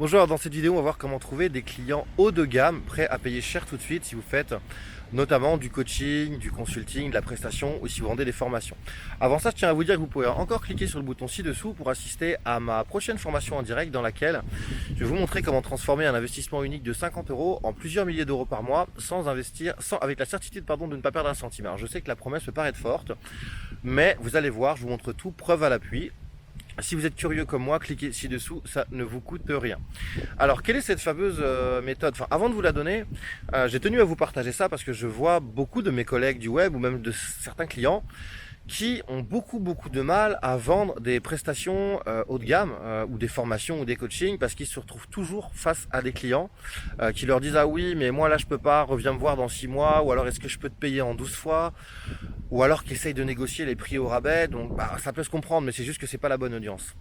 Bonjour, dans cette vidéo on va voir comment trouver des clients haut de gamme prêts à payer cher tout de suite si vous faites notamment du coaching, du consulting, de la prestation ou si vous vendez des formations. Avant ça, je tiens à vous dire que vous pouvez encore cliquer sur le bouton ci-dessous pour assister à ma prochaine formation en direct dans laquelle je vais vous montrer comment transformer un investissement unique de 50 € en plusieurs milliers d'euros par mois avec la certitude de ne pas perdre un centime. Alors je sais que la promesse peut paraître forte, mais vous allez voir, je vous montre tout, preuve à l'appui. Si vous êtes curieux comme moi, cliquez ci-dessous, ça ne vous coûte rien. Alors, quelle est cette fameuse méthode? Avant de vous la donner, j'ai tenu à vous partager ça parce que je vois beaucoup de mes collègues du web ou même de certains clients qui ont beaucoup de mal à vendre des prestations haut de gamme ou des formations ou des coachings parce qu'ils se retrouvent toujours face à des clients qui leur disent: ah oui mais moi là je peux pas, reviens me voir dans 6 mois, ou alors est-ce que je peux te payer en 12 fois, ou alors qu'ils essayent de négocier les prix au rabais. Donc ça peut se comprendre, mais c'est juste que c'est pas la bonne audience.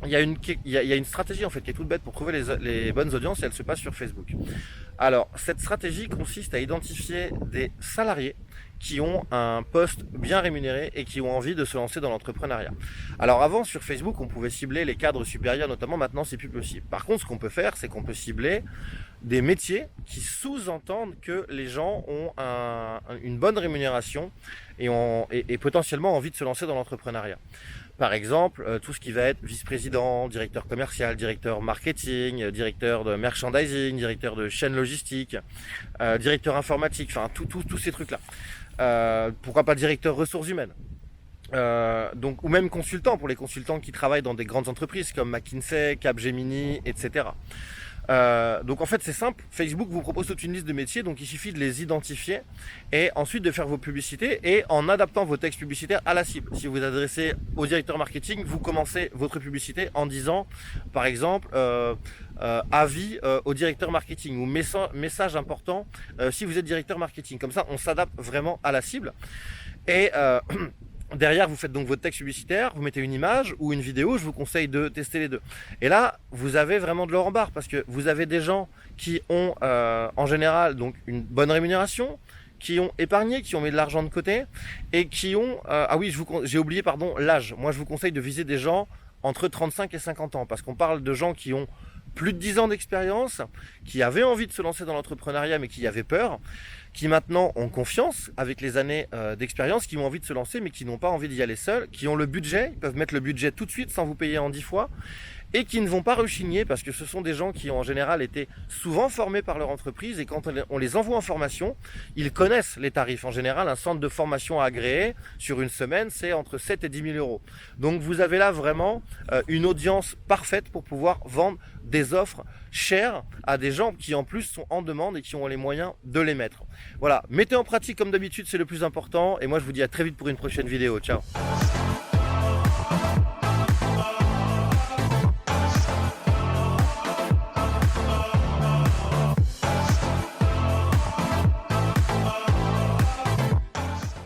Il y a une stratégie en fait qui est toute bête pour trouver les bonnes audiences, et elle se passe sur Facebook. Alors cette stratégie consiste à identifier des salariés qui ont un poste bien rémunéré et qui ont envie de se lancer dans l'entrepreneuriat. Alors avant, sur Facebook, on pouvait cibler les cadres supérieurs notamment. Maintenant c'est plus possible. Par contre, ce qu'on peut faire, c'est qu'on peut cibler des métiers qui sous-entendent que les gens ont une bonne rémunération et potentiellement envie de se lancer dans l'entrepreneuriat. Par exemple, tout ce qui va être vice-président, directeur commercial, directeur marketing, directeur de merchandising, directeur de chaîne logistique, directeur informatique, enfin tous ces trucs-là. Pourquoi pas directeur ressources humaines, ou même consultant, pour les consultants qui travaillent dans des grandes entreprises comme McKinsey, Capgemini, etc. Donc en fait c'est simple, Facebook vous propose toute une liste de métiers, donc il suffit de les identifier et ensuite de faire vos publicités et en adaptant vos textes publicitaires à la cible. Si vous vous adressez au directeur marketing, vous commencez votre publicité en disant par exemple avis au directeur marketing, ou message important si vous êtes directeur marketing. Comme ça on s'adapte vraiment à la cible. Et derrière, vous faites donc votre texte publicitaire, vous mettez une image ou une vidéo. Je vous conseille de tester les deux. Et là, vous avez vraiment de l'or en barre parce que vous avez des gens qui ont en général donc une bonne rémunération, qui ont épargné, qui ont mis de l'argent de côté et qui ont... ah oui, j'ai oublié, l'âge. Moi, je vous conseille de viser des gens entre 35 et 50 ans parce qu'on parle de gens qui ont plus de 10 ans d'expérience, qui avaient envie de se lancer dans l'entrepreneuriat mais qui avaient peur, qui maintenant ont confiance avec les années d'expérience, qui ont envie de se lancer mais qui n'ont pas envie d'y aller seuls, qui ont le budget, ils peuvent mettre le budget tout de suite sans vous payer en 10 fois, et qui ne vont pas rechigner parce que ce sont des gens qui ont en général été souvent formés par leur entreprise, et quand on les envoie en formation, ils connaissent les tarifs. En général, un centre de formation agréé sur une semaine, c'est entre 7 et 10 000 euros. Donc vous avez là vraiment une audience parfaite pour pouvoir vendre des offres chères à des gens qui en plus sont en demande et qui ont les moyens de les mettre. Voilà, mettez en pratique comme d'habitude, c'est le plus important, et moi je vous dis à très vite pour une prochaine vidéo. Ciao.